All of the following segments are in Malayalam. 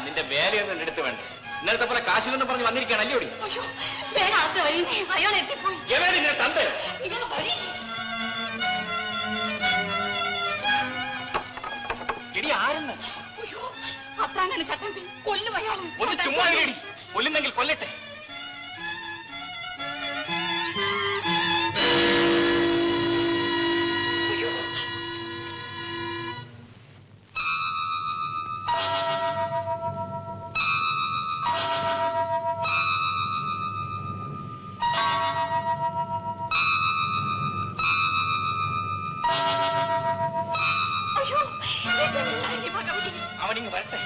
നിന്റെ വേലയൊന്നും എടുത്ത് വേണ്ട. ഇന്നലത്തെ പോലെ കാശിലെന്ന് പറഞ്ഞ് വന്നിരിക്കുകയാണല്ലേ ഓടി. തണ്ട് എടി ആരെന്ന് ഒന്ന് ചുമ്മാ എടി. കൊല്ലുന്നെങ്കിൽ കൊല്ലട്ടെ. അവനിങ്ങ് വരട്ടെ.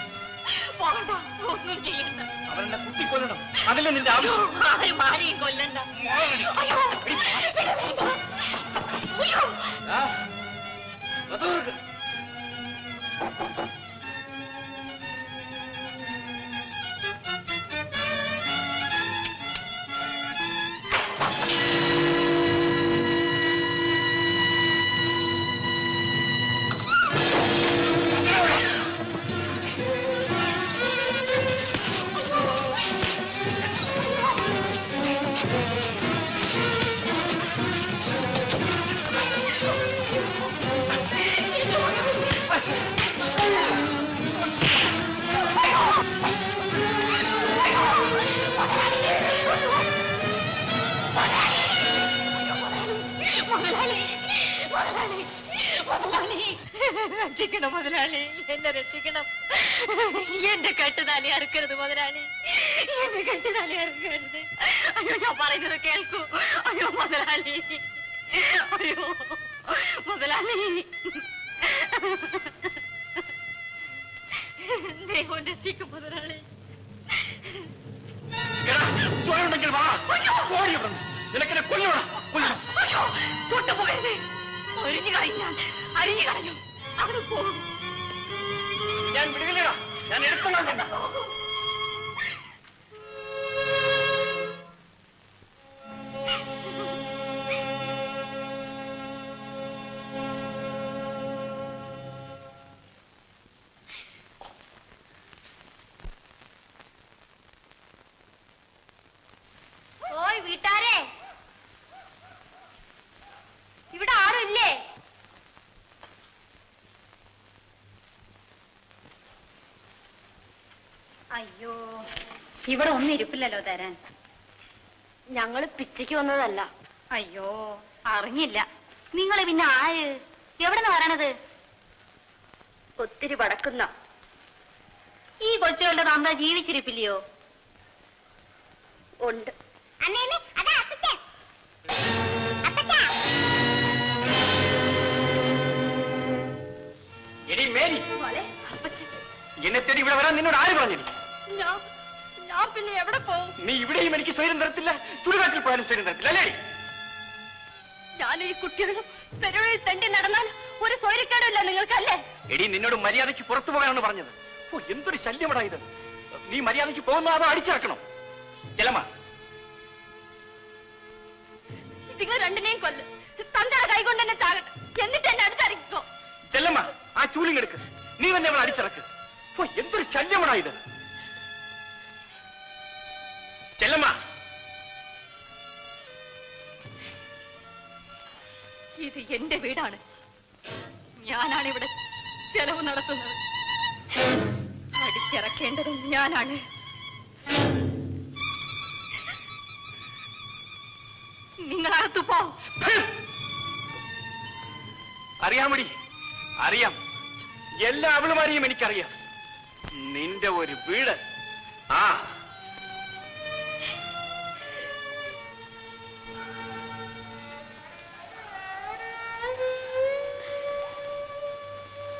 അവനെന്നെ കുത്തിക്കൊല്ലണം. അതല്ലേ നിന്റെ ആവശ്യം. കൊല്ലണ്ട. രക്ഷിക്കണം മുതലാളി, എന്നെ രക്ഷിക്കണം. എന്റെ കെട്ടുതാലി അറുക്കരുത് മുതലാളി, എന്റെ കെട്ടുതാലി അറുക്കരുത്. അയ്യോ, ഞാൻ പറയുന്നത് കേൾക്കൂ. അയ്യോ മുതലാളി, അയ്യോ മുതലാളി, ദൈവം രക്ഷിക്കും മുതലാളി. തൊട്ടുപോയത് ഒരിഞ്ഞു കളഞ്ഞാൽ അരിഞ്ഞു കളയും. അവിടെ പോകും. ഞാൻ വിടുകയില്ലടാ, ഞാൻ എടുത്തോളാം. ഓയ് വീട്ടാരെ, ഇവിടെ ആരുമില്ലേ? അയ്യോ, ഇവിടെ ഒന്നും ഇരിപ്പില്ലല്ലോ തരാൻ. ഞങ്ങള് പിച്ചയ്ക്ക് വന്നതല്ല. അയ്യോ, അറിഞ്ഞില്ല. നിങ്ങള് പിന്നെ ആര്? എവിടെന്ന് പറയണത്? ഒത്തിരി വടക്കുന്ന. ഈ കൊച്ചുകളുടെ തന്ത ജീവിച്ചിരിപ്പില്ലയോ? ഉണ്ട്. എന്നെ തേടി ഇവിടെ വരാൻ നിന്നോട് ആര് പറഞ്ഞില്ല? ഞാൻ പിന്നെ എവിടെ പോകും? നീ ഇവിടെയും എനിക്ക് സ്വയം തരത്തില്ല, ചുടുകാട്ടിൽ പോയാലും സ്വയം തരത്തില്ല അല്ലേ? ഞാൻ ഈ കുട്ടികളും തെരുവിൽ തണ്ടി നടന്നാൽ ഒരു സ്വൈരക്കേടില്ല നിങ്ങൾക്കല്ലേ? എടി, നിന്നോട് മര്യാദയ്ക്ക് പുറത്തു പോകാനാണ് പറഞ്ഞത്. ഓ, എന്തൊരു ശല്യമാടാ ഇത്. നീ മര്യാദയ്ക്ക് പോകുന്നോ അതോ അടിച്ചിറക്കണോ? ചെലമ്മ, നിങ്ങൾ രണ്ടിനെയും കൊല്ല്. തന്തയുടെ കൈ കൊണ്ട് എന്നെ ചാകട്ടെ, എന്നിട്ട് എന്നെ അടുത്തറിയിക്കോ. ചെല്ലമ്മ, ആ ചൂലിങ്ങെടുക്ക്. നീ തന്നെ അവളെ അടിച്ചിറക്ക്. എന്തൊരു ശല്യമാണോ ഇത്? ചെല്ലമ്മ, ഇത് എന്റെ വീടാണ്. ഞാനാണ് ഇവിടെ ചെലവ് നടത്തുന്നത്. അടിച്ചിറക്കേണ്ടതും ഞാനാണ്. നിങ്ങളകത്തു പോ. അറിയാമടി, അറിയാം. എല്ലാ അവളുമാരെയും എനിക്കറിയാം. നിന്റെ ഒരു വീട്.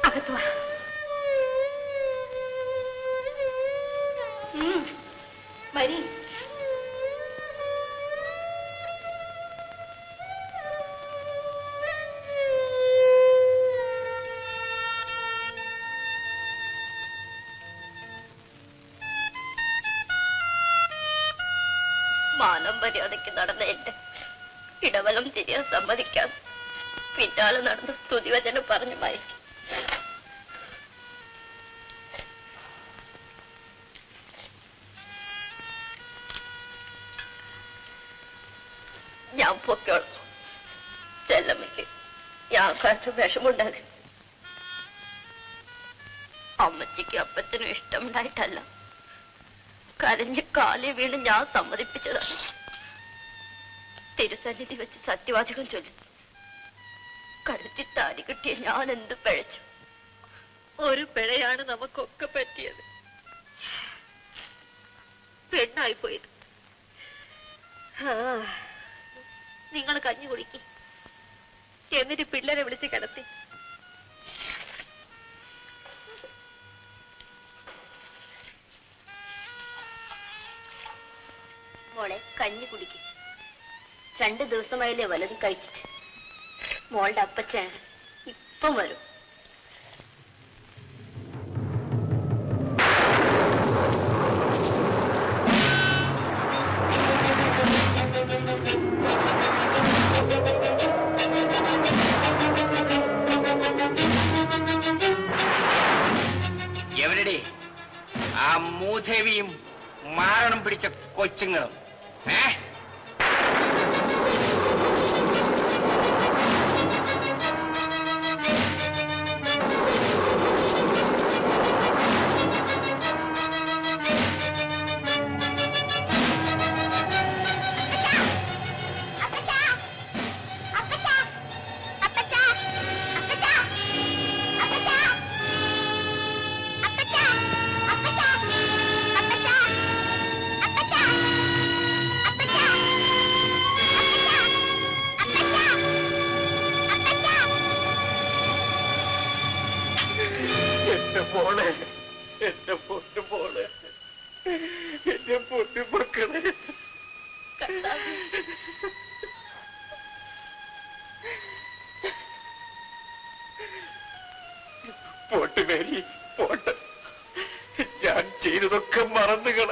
അകത്തു വാ. വരി. മാനം മര്യാദയ്ക്ക് നടന്ന എന്റെ ഇടവലം തിരിയാൻ സമ്മതിക്കാൻ പിന്നാലെ നടന്ന് സ്തുതിവചനം പറഞ്ഞു മയക്കി. ഞാൻ പൊക്കോളാം. ചെല്ലമ്മയ്ക്ക് ഞാൻ കാറ്റും വിഷമുണ്ടാകും. അമ്മച്ചിക്ക് അപ്പച്ചനും ഇഷ്ടമുണ്ടായിട്ടല്ല, കരഞ്ഞ് കാലി വീണ് ഞാൻ സമ്മതിപ്പിച്ചതാണ്. തിരുസന്നിധി വെച്ച് സത്യവാചകം ചൊല്ലി കഴുത്തി താരി കിട്ടിയ ഞാൻ എന്ത് പിഴച്ചു? ഒരു പിഴയാണ് നമുക്കൊക്കെ പറ്റിയത്. പെണ്ണായി പോയത്. നിങ്ങൾ കഞ്ഞി കുടിക്കി, എന്നിട്ട് പിള്ളേരെ വിളിച്ച് കിടത്തി. മോളെ കഞ്ഞി കുടിക്കും. 2 ദിവസമായില്ലേ വലതും കഴിച്ചിട്ട്. മോളുടെ അപ്പച്ചൻ ഇപ്പം വരും. എവരുടെ ആ മൂദേവിയും മാരണം പിടിച്ച കൊച്ചുങ്ങളും? Pot Mary, pot. ഞാൻ ചെയ്തതൊക്കെ മറന്നുകള.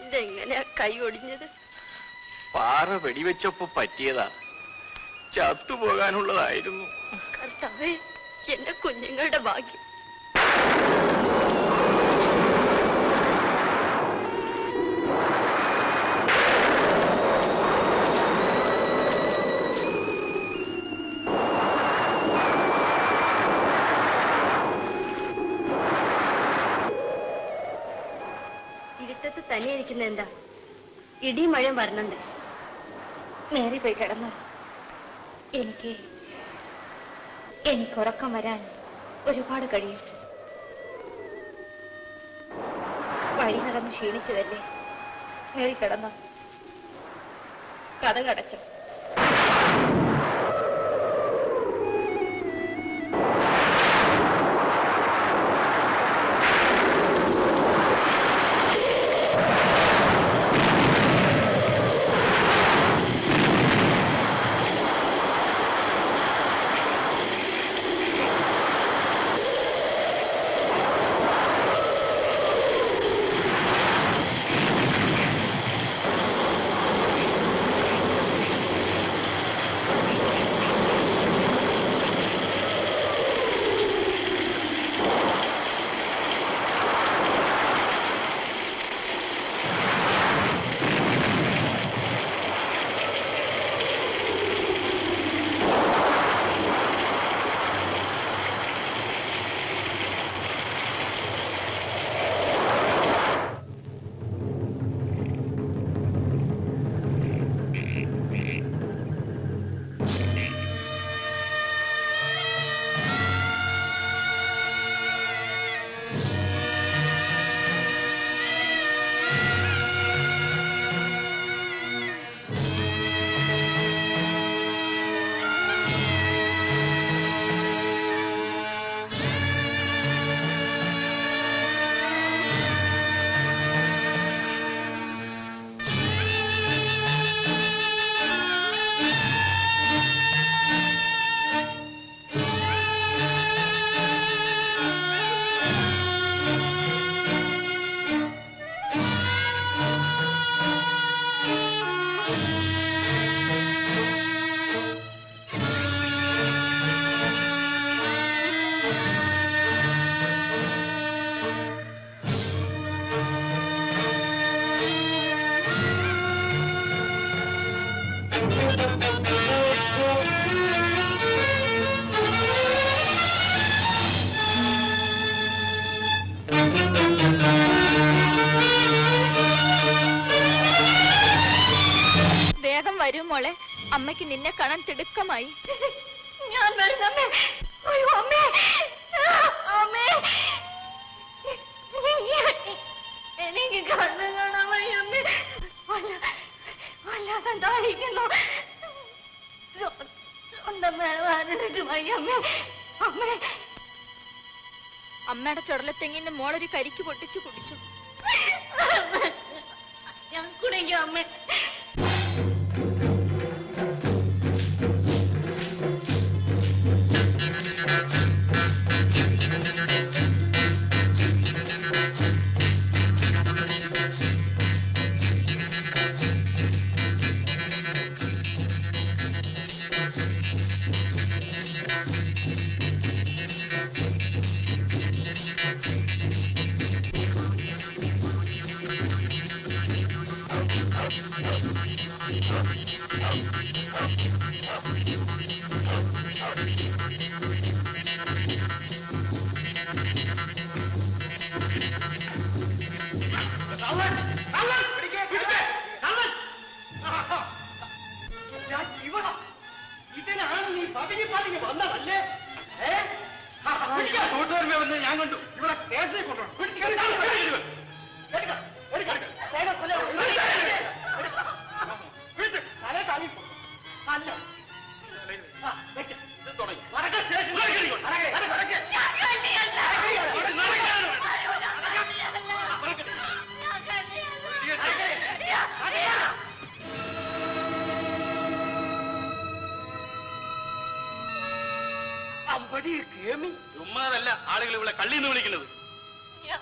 ഇതെങ്ങനെയാ കൈ ഒടിഞ്ഞത്? പാറ വെടിവെച്ചപ്പോ പറ്റിയതാ. ചത്തുപോകാനുള്ളതായിരുന്നു. കർത്താവേ, എന്റെ കുഞ്ഞുങ്ങളുടെ ഭാഗ്യം. ഇരുട്ടത്ത് തനിയിരിക്കുന്ന എന്താ? ഇടിയും മഴയും വരണുണ്ട്. മേറി പോയി കിടന്നോ. എനിക്ക് ഉറക്കം വരാൻ ഒരുപാട് കഴിയും. വഴി നടന്ന് ക്ഷീണിച്ചതല്ലേ. മേറി കിടന്നോ. കഥ കടച്ചു. വേഗം വരും മോളെ, അമ്മയ്ക്ക് നിന്നെ കാണാൻ തിടുക്കമായി. ഞാൻ വരുന്നമ്മേ. അയ്യോ അമ്മേ, അമ്മേ, എനിക്ക് കണ്ണു കാണാൻ വയ്യമ്മേ. വല്ലാതെ താടിക്കുന്നു. അമ്മയുടെ ചുടലത്തെങ്ങിന്ന് മോളൊരു കരിക്ക് പൊട്ടിച്ചു കുടിച്ചു. ഞാൻ കുടിക്കാം അമ്മേ. ഇതിനാണ് നീ പതുങ്ങി പതുങ്ങി വന്നതല്ലേ? കൂട്ടുകാരനെ വന്ന് ഞാൻ കണ്ടു. ഇവിടെ സ്റ്റേഷനിൽ കൊണ്ടുപോകണം. ചുമ്മാതല്ല ആളുകൾ ഇവിടെ കള്ളിന്ന് വിളിക്കുന്നത്. ഞാൻ